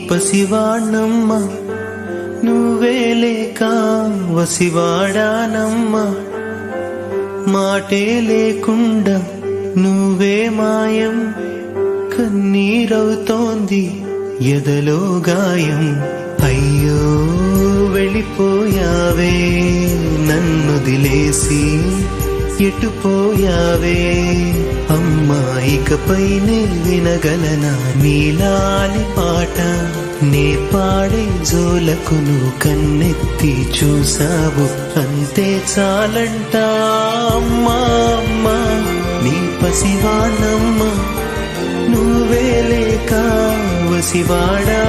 పసివాణ్ణమ్మ నువ్వే లేక వసివాడానమ్మ మాటే లేకుండా నువ్వే మాయం కన్నీరవుతోంది ఎదలో గాయం అయ్యో వెళ్ళిపోయావే నన్నొదిలేసి ఎటుపోయావే అమ్మా ఇకపైనే వినగలనా నీలాలి పాట నే పాడే జోలకు నువ్వు కన్నెత్తి చూసావు అంతే చాలంట అమ్మా అమ్మా నీ పసివానమ్మ నువ్వే లేక వసివాడా